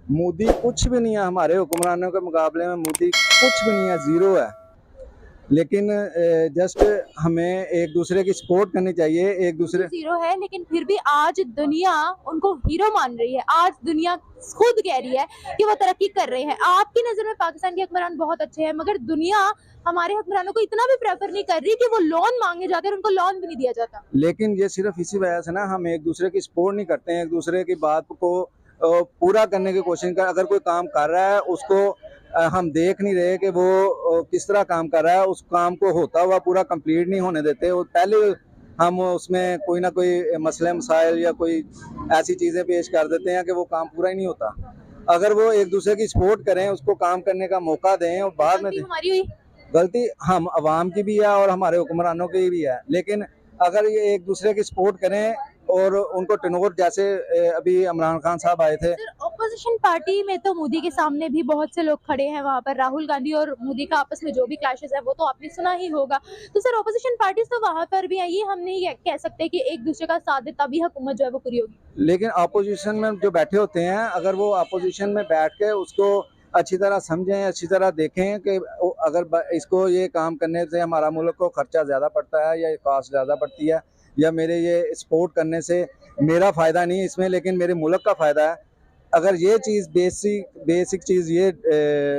मोदी कुछ भी नहीं है हमारे हुक्मरानों के मुकाबले में, मोदी कुछ भी नहीं है, जीरो है। लेकिन जस्ट हमें एक दूसरे की सपोर्ट करनी चाहिए, एक दूसरे। जीरो है, लेकिन फिर भी आज दुनिया उनको हीरो मान रही है। आज दुनिया खुद कह रही है कि वो तरक्की कर रहे हैं। आपकी नजर में पाकिस्तान के हुक्मरान बहुत अच्छे हैं, मगर दुनिया हमारे हुक्मरानों को इतना भी प्रेफर नहीं कर रही कि वो लोन मांगे जाते हैं और उनको लोन भी नहीं दिया जाता। लेकिन ये सिर्फ इसी वजह से ना, हम एक दूसरे की सपोर्ट नहीं करते हैं, एक दूसरे की बात को पूरा करने की कोशिश कर। अगर कोई काम कर रहा है उसको हम देख नहीं रहे कि वो किस तरह काम कर रहा है, उस काम को होता हुआ पूरा कंप्लीट नहीं होने देते। और पहले हम उसमें कोई ना कोई मसले मसाइल या कोई ऐसी चीजें पेश कर देते हैं कि वो काम पूरा ही नहीं होता। अगर वो एक दूसरे की सपोर्ट करें, उसको काम करने का मौका दें और बाद में हमारी हुई गलती हम अवाम की भी है और हमारे हुक्मरानों की भी है। लेकिन अगर ये एक दूसरे की सपोर्ट करें और उनको टनोर, जैसे अभी इमरान खान साहब आए थे। ऑपोजिशन पार्टी में तो मोदी के सामने भी बहुत से लोग खड़े हैं वहां पर। राहुल गांधी और मोदी का आपस में जो भी क्लैशेस है वो तो आपने सुना ही होगा। तो सर ऑपोजिशन पार्टी तो वहां पर भी है, ये हम नहीं कह सकते कि एक दूसरे का साथ दे तभी हुकूमत जो है वो पूरी होगी। लेकिन अपोजिशन में जो बैठे होते हैं, अगर वो अपोजिशन में बैठ के उसको अच्छी तरह समझें, अच्छी तरह देखें कि अगर इसको ये काम करने से हमारा मुल्क को खर्चा ज़्यादा पड़ता है या कॉस्ट ज़्यादा पड़ती है, या मेरे ये सपोर्ट करने से मेरा फ़ायदा नहीं इसमें लेकिन मेरे मुल्क का फ़ायदा है, अगर ये चीज़ बेसिक चीज़ ये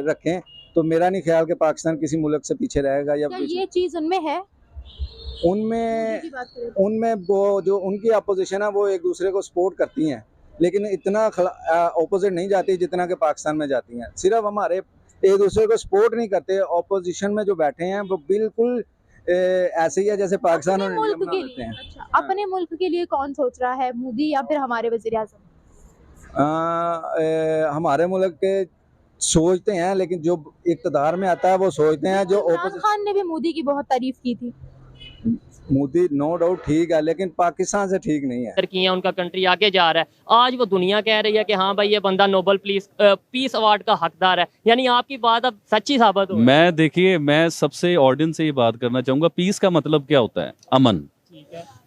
रखें तो मेरा नहीं ख्याल कि पाकिस्तान किसी मुल्क से पीछे रहेगा। या ये चीज उनमें है, उनमें उनमें वो जो उनकी अपोजिशन है वो एक दूसरे को सपोर्ट करती हैं, लेकिन इतना ऑपोजिट नहीं जाती जितना कि पाकिस्तान में जाती हैं। सिर्फ हमारे एक दूसरे को सपोर्ट नहीं करते, ऑपोजिशन में जो बैठे हैं वो बिल्कुल ऐसे ही है जैसे पाकिस्तान और इंडिया बना देते हैं। अच्छा, अपने मुल्क के लिए कौन सोच रहा है, मोदी या फिर हमारे वजीर आजम? हमारे मुल्क के सोचते हैं, लेकिन जो इक़्तिदार में आता है वो सोचते हैं। जो इमरान खान ने भी मोदी की बहुत तारीफ की थी। मोदी नो डाउट ठीक है, लेकिन पाकिस्तान से ठीक नहीं है। किया उनका कंट्री आगे जा रहा है। आज वो दुनिया कह रही है कि हाँ भाई ये बंदा नोबल पीस अवार्ड का हकदार है। यानी आपकी बात अब सच्ची साबित हो। मैं देखिए, मैं सबसे ऑडियंस से ये बात करना चाहूंगा, पीस का मतलब क्या होता है? अमन।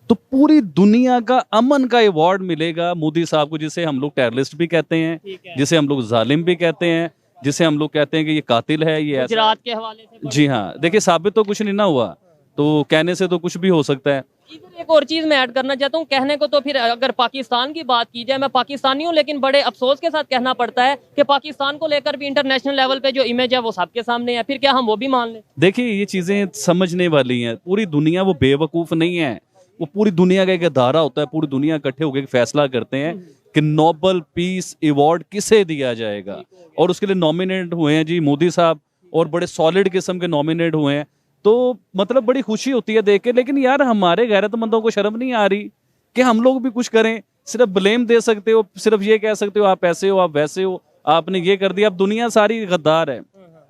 तो पूरी दुनिया का अमन का अवार्ड मिलेगा मोदी साहब को, जिसे हम लोग टेररिस्ट भी कहते हैं, जिसे हम लोग जालिम भी कहते हैं, जिसे हम लोग कहते हैं कि ये कातिल है, ये गुजरात के हवाले से। जी हाँ, देखिए साबित तो कुछ नहीं ना हुआ, तो कहने से तो कुछ भी हो सकता है। इधर एक और चीज मैं ऐड करना चाहता हूँ। कहने को तो फिर अगर पाकिस्तान की बात की जाए, मैं पाकिस्तानी हूँ, लेकिन बड़े अफसोस के साथ कहना पड़ता है कि पाकिस्तान को लेकर भी इंटरनेशनल लेवल पे जो इमेज है वो सबके सामने है। फिर क्या हम वो भी मान लें? देखिए ये चीजें समझने वाली हैं। पूरी दुनिया वो बेवकूफ नहीं है, वो पूरी दुनिया का एक अदारा होता है। पूरी दुनिया इकट्ठे होकर फैसला करते हैं कि नोबल पीस अवार्ड किसे दिया जाएगा, और उसके लिए नॉमिनेट हुए हैं जी मोदी साहब, और बड़े सॉलिड किस्म के नॉमिनेट हुए हैं। तो मतलब बड़ी खुशी होती है देख के। लेकिन यार हमारे गैरतमंदों को शर्म नहीं आ रही कि हम लोग भी कुछ करें? सिर्फ ब्लेम दे सकते हो, सिर्फ ये कह सकते हो आप ऐसे हो, आप वैसे हो, आपने ये कर दिया। अब दुनिया सारी गद्दार है,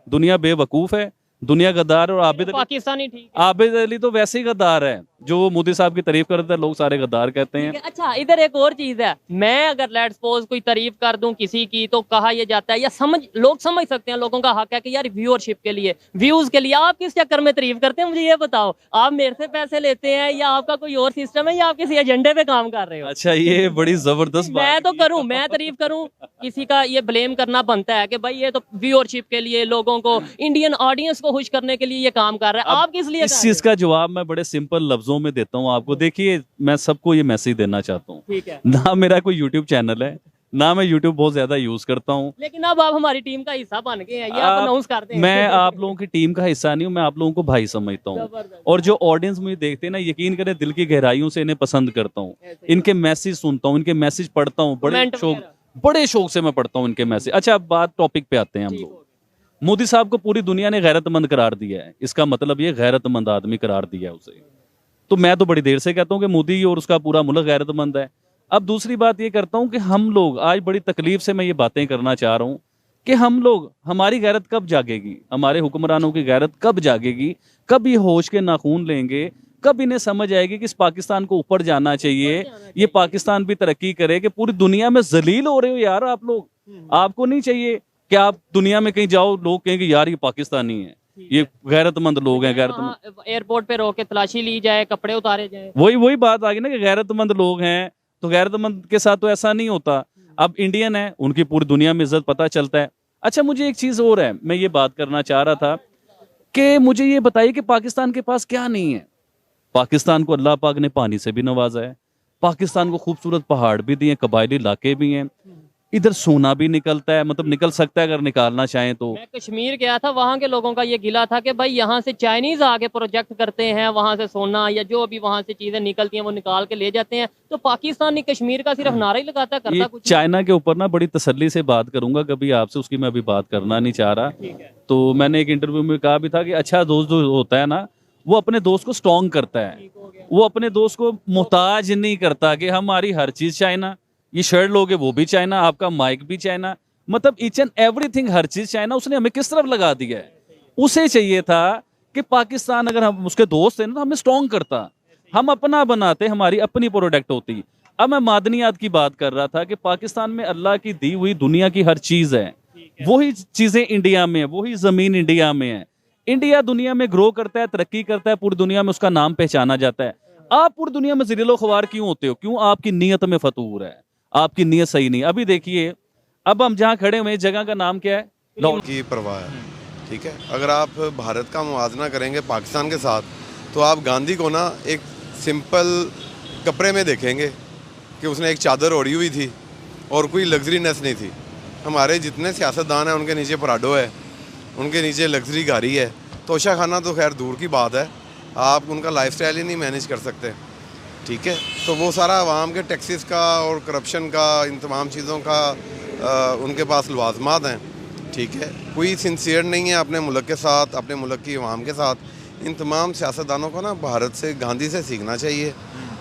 दुनिया बेवकूफ है, दुनिया गद्दार। और पाकिस्तानी ठीक आबिद अली तो वैसे ही गद्दार है, जो मोदी साहब की तारीफ करते हैं लोग सारे गद्दार कहते हैं। अच्छा, इधर एक और चीज है। मैं अगर लेट्स सपोज कोई तारीफ कर दूं किसी की, तो कहा यह जाता है या लोग समझ सकते हैं, लोगों का हक है कि यार व्यूअरशिप के लिए, व्यूज के लिए। आप किस चक्कर में तारीफ करते हैं, मुझे ये बताओ? आप मेरे से पैसे लेते हैं या आपका कोई और सिस्टम है, या आप किसी एजेंडे पे काम कर रहे हो? अच्छा, ये बड़ी जबरदस्त बात। मैं तो करूं, मैं तारीफ करूं, किसी का ये ब्लेम करना बनता है कि भाई ये तो व्यूअरशिप के लिए, लोगों को, इंडियन ऑडियंस को खुश करने के लिए ये काम कर रहा है। आप किस लिए? इस चीज का जवाब मैं बड़े सिंपल लफ्जों में देता हूँ आपको। देखिए, मैं सबको ये मैसेज देना चाहता हूँ, ठीक है, ना मेरा कोई यूट्यूब चैनल है, ना मैं यूट्यूब बहुत ज्यादा यूज करता हूँ, लेकिन अब आप हमारी टीम का हिस्सा बन गए हैं, ये आप अनाउंस करते हैं। मैं आप लोगों की टीम का हिस्सा नहीं हूँ, मैं आप लोगों को भाई समझता हूँ। और जो ऑडियंस मुझे देखते हैं ना, यकीन करें दिल की गहराइयों से इन्हें पसंद करता हूँ, इनके मैसेज सुनता हूँ, इनके मैसेज पढ़ता हूँ, बड़े शौक से मैं पढ़ता हूँ इनके मैसेज। अच्छा, अब बात टॉपिक पे आते हैं हम लोग। मोदी साहब को पूरी दुनिया ने गैरतमंद करार दिया है, इसका मतलब ये गैरतमंद आदमी करार दिया है उसे। तो मैं तो बड़ी देर से कहता हूँ कि मोदी और उसका पूरा मुल्क गैरतमंद है। अब दूसरी बात ये करता हूँ कि हम लोग आज बड़ी तकलीफ से मैं ये बातें करना चाह रहा हूँ कि हम लोग, हमारी गैरत कब जागेगी, हमारे हुक्मरानों की गैरत कब जागेगी, कब ये होश के नाखून लेंगे, कब इन्हें समझ आएगी कि इस पाकिस्तान को ऊपर जाना चाहिए, ये पाकिस्तान भी तरक्की करे। कि पूरी दुनिया में जलील हो रहे हो यार आप लोग। आपको नहीं चाहिए कि आप दुनिया में कहीं जाओ, लोग कहेंगे यार ये पाकिस्तानी है, ये गैरतमंद लोग हैं, गैरतमंद। एयरपोर्ट पे रोक के तलाशी ली जाए, कपड़े उतारे जाए। वही बात आ गई ना कि गैरतमंद लोग हैं, तो गैरतमंद के साथ तो ऐसा नहीं होता। अब इंडियन है, उनकी पूरी दुनिया में इज्जत पता चलता है। अच्छा, मुझे एक चीज और है, मैं ये बात करना चाह रहा था कि मुझे ये बताइए कि पाकिस्तान के पास क्या नहीं है। पाकिस्तान को अल्लाह पाक ने पानी से भी नवाजा है, पाकिस्तान को खूबसूरत पहाड़ भी दिए, कबायली इलाके भी हैं, इधर सोना भी निकलता है, मतलब निकल सकता है अगर निकालना चाहें तो। मैं कश्मीर गया था, वहाँ के लोगों का ये गिला था कि भाई यहाँ से चाइनीज आके प्रोजेक्ट करते हैं, वहाँ से सोना या जो भी वहाँ से चीजें निकलती हैं वो निकाल के ले जाते हैं, तो पाकिस्तानी कश्मीर का सिर्फ नारा ही लगाता है, करता ये कुछ चाइना के ऊपर ना बड़ी तसल्ली से बात करूंगा कभी आपसे, उसकी मैं अभी बात करना नहीं चाह रहा। तो मैंने एक इंटरव्यू में कहा भी था कि अच्छा दोस्त जो होता है ना, वो अपने दोस्त को स्ट्रॉन्ग करता है, वो अपने दोस्त को मोहताज नहीं करता कि हमारी हर चीज चाइना, ये शर्ट लोगे वो भी चाइना, आपका माइक भी चाइना, मतलब ईच एंड एवरीथिंग, हर चीज चाइना। उसने हमें किस तरफ लगा दिया है। उसे चाहिए था कि पाकिस्तान अगर हम उसके दोस्त हैं ना तो हमें स्ट्रॉन्ग करता, हम अपना बनाते, हमारी अपनी प्रोडक्ट होती। अब मैं मादनियात की बात कर रहा था कि पाकिस्तान में अल्लाह की दी हुई दुनिया की हर चीज है, वही चीजें इंडिया में है, वही जमीन इंडिया में है। इंडिया दुनिया में ग्रो करता है, तरक्की करता है, पूरी दुनिया में उसका नाम पहचाना जाता है। आप पूरी दुनिया में ज़िलो ख्वार क्यों होते हो? क्यों? आपकी नीयत में फतूर है, आपकी नीयत सही नहीं। अभी देखिए, अब हम जहाँ खड़े हुए, जगह का नाम क्या है? की परवाह है, ठीक है। अगर आप भारत का मुवाजना करेंगे पाकिस्तान के साथ, तो आप गांधी को ना एक सिंपल कपड़े में देखेंगे कि उसने एक चादर ओढ़ी हुई थी और कोई लग्जरीनेस नहीं थी। हमारे जितने सियासतदान हैं उनके नीचे पराडो है, उनके नीचे लग्जरी गाड़ी है, तोशा खाना तो खैर दूर की बात है, आप उनका लाइफस्टाइल ही नहीं मैनेज कर सकते, ठीक है। तो वो सारा आवाम के टैक्सेस का और करप्शन का, इन तमाम चीज़ों का उनके पास लवाजमात हैं, ठीक है। कोई सिंसियर नहीं है अपने मुल्क के साथ, अपने मुल्क की आवाम के साथ। इन तमाम सियासतदानों को ना भारत से, गांधी से सीखना चाहिए,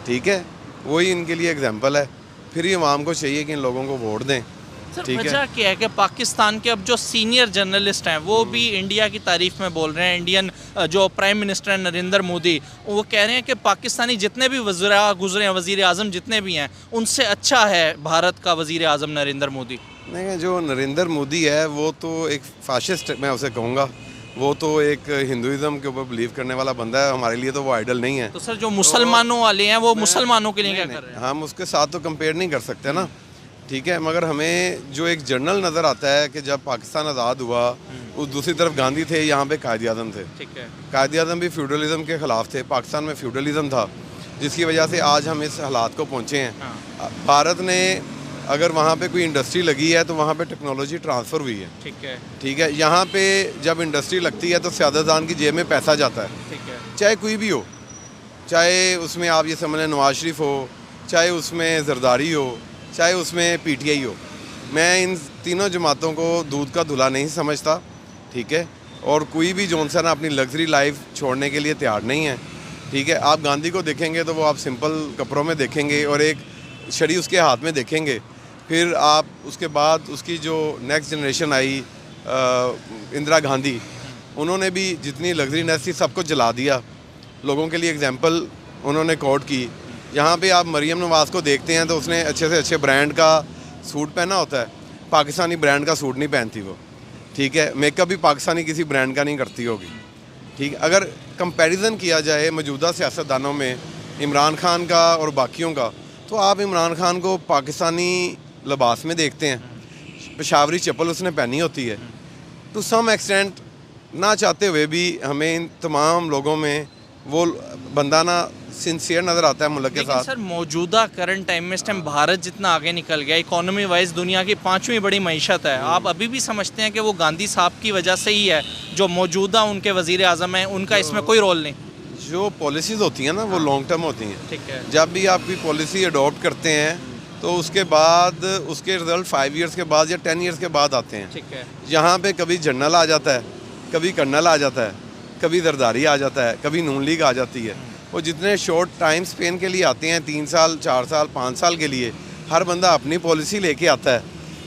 ठीक है। वही इनके लिए एग्जाम्पल है। फिर ही आवाम को चाहिए कि इन लोगों को वोट दें, ठीक है। वजह क्या है कि पाकिस्तान के अब जो सीनियर जर्नलिस्ट हैं वो भी इंडिया की तारीफ में बोल रहे हैं। इंडियन जो प्राइम मिनिस्टर हैं नरेंद्र मोदी, वो कह रहे हैं कि पाकिस्तानी जितने भी वज़ीरा गुजरे हैं, वज़ीर आज़म जितने भी हैं, उनसे अच्छा है भारत का वज़ीर आज़म नरेंद्र मोदी। नहीं, जो नरेंद्र मोदी है वो तो एक फाशिस्ट, मैं उसे कहूँगा, वो तो एक हिंदुइज्म के ऊपर बिलीव करने वाला बंदा है। हमारे लिए तो वो आइडल नहीं है। तो सर जो मुसलमानों वाले हैं वो मुसलमानों के लिए क्या कर रहे हैं? हम उसके साथ तो कंपेयर नहीं कर सकते ना, ठीक है। मगर हमें जो एक जर्नल नज़र आता है कि जब पाकिस्तान आज़ाद हुआ, उस दूसरी तरफ गांधी थे, यहाँ पे कायद आज़म थे, ठीक है। कायद आज़म भी फ्यूडलिज्म के ख़िलाफ़ थे। पाकिस्तान में फ्यूडलिज्म था, जिसकी वजह से आज हम इस हालात को पहुँचे हैं। भारत ने अगर वहाँ पे कोई इंडस्ट्री लगी है तो वहाँ पे टेक्नोलॉजी ट्रांसफ़र हुई है, ठीक है। यहाँ पे जब इंडस्ट्री लगती है तो सियासतदान की जेब में पैसा जाता है, ठीक है। चाहे कोई भी हो, चाहे उसमें आप ये समझ लें नवाज शरीफ हो, चाहे उसमें जरदारी हो, चाहे उसमें पीटीआई हो। मैं इन तीनों जमातों को दूध का धुला नहीं समझता, ठीक है। और कोई भी जॉनसन अपनी लग्जरी लाइफ छोड़ने के लिए तैयार नहीं है, ठीक है। आप गांधी को देखेंगे तो वो आप सिंपल कपड़ों में देखेंगे और एक छड़ी उसके हाथ में देखेंगे। फिर आप उसके बाद उसकी जो नेक्स्ट जनरेशन आई, इंदिरा गांधी, उन्होंने भी जितनी लग्जरीनेस थी सबको जला दिया। लोगों के लिए एग्जांपल उन्होंने कोट की। यहाँ पे आप मरियम नवाज़ को देखते हैं तो उसने अच्छे से अच्छे ब्रांड का सूट पहना होता है, पाकिस्तानी ब्रांड का सूट नहीं पहनती वो, ठीक है। मेकअप भी पाकिस्तानी किसी ब्रांड का नहीं करती होगी, ठीक है। अगर कंपैरिजन किया जाए मौजूदा सियासतदानों में इमरान खान का और बाकियों का, तो आप इमरान खान को पाकिस्तानी लिबास में देखते हैं, पेशावरी चप्पल उसने पहनी होती है। टू सम एक्सटेंट, ना चाहते हुए भी हमें इन तमाम लोगों में वो बंदा ना सिंसियर नज़र आता है मुल्क के साथ। सर मौजूदा करंट टाइम में इस टाइम भारत जितना आगे निकल गया, इकोनॉमी वाइज दुनिया की 5वीं बड़ी मईशत है, आप अभी भी समझते हैं कि वो गांधी साहब की वजह से ही है? जो मौजूदा उनके वज़ीर आज़म हैं उनका इसमें कोई रोल नहीं? जो पॉलिसीज़ होती हैं ना वो लॉन्ग टर्म होती हैं, ठीक है। जब भी आप कोई पॉलिसी अडॉप्ट करते हैं तो उसके बाद उसके रिजल्ट 5 ईयर्स के बाद या 10 ईयर्स के बाद आते हैं, ठीक है। यहाँ पे कभी जनरल आ जाता है, कभी कर्नल आ जाता है, कभी जरदारी आ जाता है, कभी नून लीग आ जाती है। वो जितने शॉर्ट टाइम स्पेन के लिए आते हैं, 3 साल 4 साल 5 साल के लिए, हर बंदा अपनी पॉलिसी लेके आता है,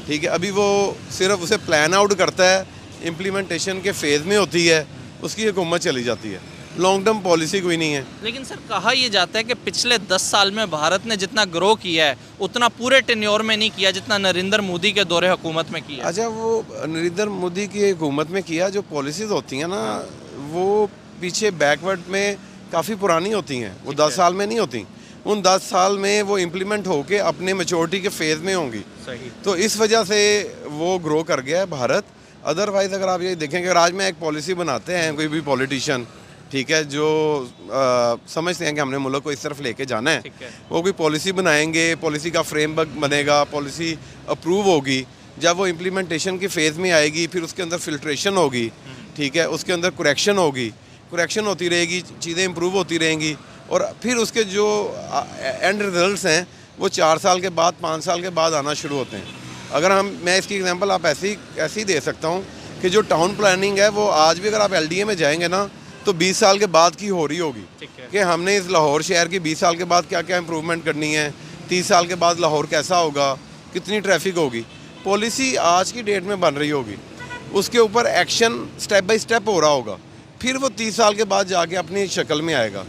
ठीक है। अभी वो सिर्फ उसे प्लान आउट करता है, इम्प्लीमेंटेशन के फेज़ में होती है, उसकी हुकूमत चली जाती है, लॉन्ग टर्म पॉलिसी कोई नहीं है। लेकिन सर कहा यह जाता है कि पिछले 10 साल में भारत ने जितना ग्रो किया है उतना पूरे टेन्योर में नहीं किया जितना नरेंद्र मोदी के दौरे हुकूमत में किया। अच्छा, वो नरेंद्र मोदी की हुकूमत में किया, जो पॉलिसीज़ होती हैं ना वो पीछे बैकवर्ड में काफ़ी पुरानी होती हैं, वो 10 साल में नहीं होती। उन 10 साल में वो इम्प्लीमेंट होके अपने मेचोरिटी के फेज़ में होंगी। सही। तो इस वजह से वो ग्रो कर गया है भारत। अदरवाइज़ अगर आप ये देखेंगे, अगर आज में एक पॉलिसी बनाते हैं कोई भी पॉलिटिशियन, ठीक है, जो समझते हैं कि हमने मुल्क को इस तरफ लेके जाना है, वो कोई पॉलिसी बनाएंगे, पॉलिसी का फ्रेमवर्क बनेगा, पॉलिसी अप्रूव होगी, जब वो इम्प्लीमेंटेशन की फ़ेज़ में आएगी, फिर उसके अंदर फिल्ट्रेशन होगी, ठीक है, उसके अंदर करेक्शन होगी, करेक्शन होती रहेगी, चीज़ें इम्प्रूव होती रहेंगी, और फिर उसके जो एंड रिजल्ट्स हैं वो 4 साल के बाद, 5 साल के बाद आना शुरू होते हैं। अगर मैं इसकी एग्जांपल आप ऐसे ही दे सकता हूँ कि जो टाउन प्लानिंग है वो आज भी अगर आप LDA में जाएंगे ना तो 20 साल के बाद की हो रही होगी कि हमने इस लाहौर शहर की 20 साल के बाद क्या क्या इम्प्रूवमेंट करनी है, 30 साल के बाद लाहौर कैसा होगा, कितनी ट्रैफिक होगी। पॉलिसी आज की डेट में बन रही होगी, उसके ऊपर एक्शन स्टेप बाय स्टेप हो रहा होगा, फिर वो 30 साल के बाद जाके अपनी शक्ल में आएगा।